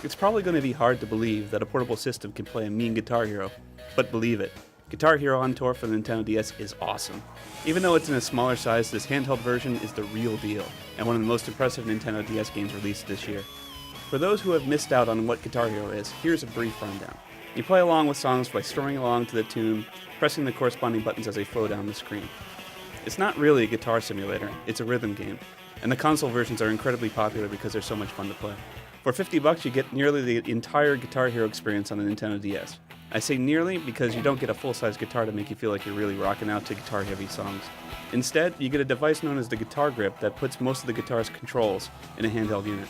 It's probably going to be hard to believe that a portable system can play a mean Guitar Hero, but believe it, Guitar Hero on Tour for the Nintendo DS is awesome. Even though it's in a smaller size, this handheld version is the real deal, and one of the most impressive Nintendo DS games released this year. For those who have missed out on what Guitar Hero is, here's a brief rundown. You play along with songs by strumming along to the tune, pressing the corresponding buttons as they flow down the screen. It's not really a guitar simulator, it's a rhythm game, and the console versions are incredibly popular because they're so much fun to play. For $50 you get nearly the entire Guitar Hero experience on the Nintendo DS. I say nearly because you don't get a full-size guitar to make you feel like you're really rocking out to guitar-heavy songs. Instead, you get a device known as the Guitar Grip that puts most of the guitar's controls in a handheld unit.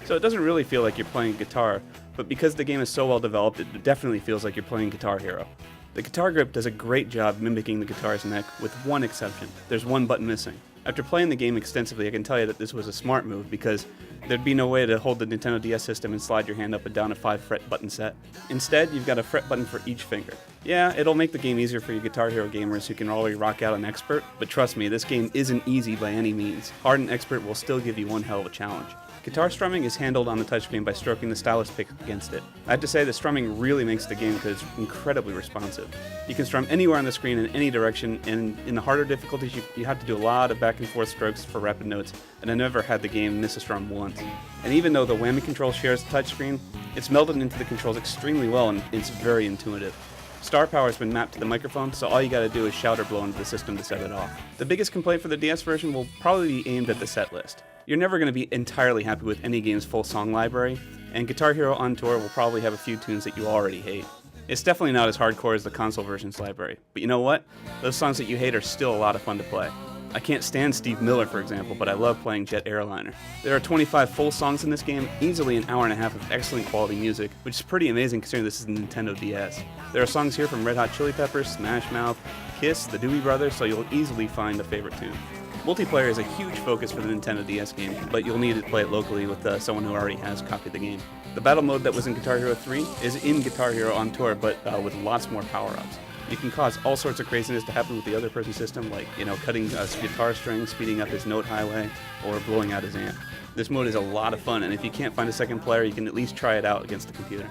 So it doesn't really feel like you're playing a guitar, but because the game is so well developed, it definitely feels like you're playing Guitar Hero. The Guitar Grip does a great job mimicking the guitar's neck, with one exception. There's one button missing. After playing the game extensively, I can tell you that this was a smart move because there'd be no way to hold the Nintendo DS system and slide your hand up and down a 5-fret button set. Instead, you've got a fret button for each finger. Yeah, it'll make the game easier for you Guitar Hero gamers who can already rock out an expert, but trust me, this game isn't easy by any means. Hardened expert will still give you one hell of a challenge. Guitar strumming is handled on the touchscreen by stroking the stylus pick against it. I have to say the strumming really makes the game because it's incredibly responsive. You can strum anywhere on the screen in any direction, and in the harder difficulties you have to do a lot of back and forth strokes for rapid notes, and I never had the game miss a strum once. And even though the whammy control shares the touchscreen, it's melded into the controls extremely well and it's very intuitive. Star power has been mapped to the microphone, so all you gotta do is shout or blow into the system to set it off. The biggest complaint for the DS version will probably be aimed at the set list. You're never going to be entirely happy with any game's full song library, and Guitar Hero on Tour will probably have a few tunes that you already hate. It's definitely not as hardcore as the console version's library, but you know what? Those songs that you hate are still a lot of fun to play. I can't stand Steve Miller, for example, but I love playing Jet Airliner. There are 25 full songs in this game, easily an hour and a half of excellent quality music, which is pretty amazing considering this is the Nintendo DS. There are songs here from Red Hot Chili Peppers, Smash Mouth, Kiss, the Doobie Brothers, so you'll easily find a favorite tune. Multiplayer is a huge focus for the Nintendo DS game, but you'll need to play it locally with someone who already has copied the game. The battle mode that was in Guitar Hero 3 is in Guitar Hero on Tour, but with lots more power-ups. You can cause all sorts of craziness to happen with the other person's system, like cutting a guitar string, speeding up his note highway, or blowing out his amp. This mode is a lot of fun, and if you can't find a second player, you can at least try it out against the computer.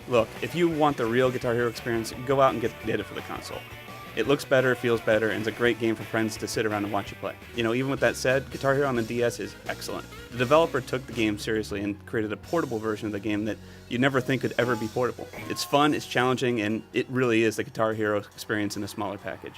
Look, if you want the real Guitar Hero experience, go out and get it for the console. It looks better, feels better, and it's a great game for friends to sit around and watch you play. Even with that said, Guitar Hero on the DS is excellent. The developer took the game seriously and created a portable version of the game that you'd never think could ever be portable. It's fun, it's challenging, and it really is the Guitar Hero experience in a smaller package.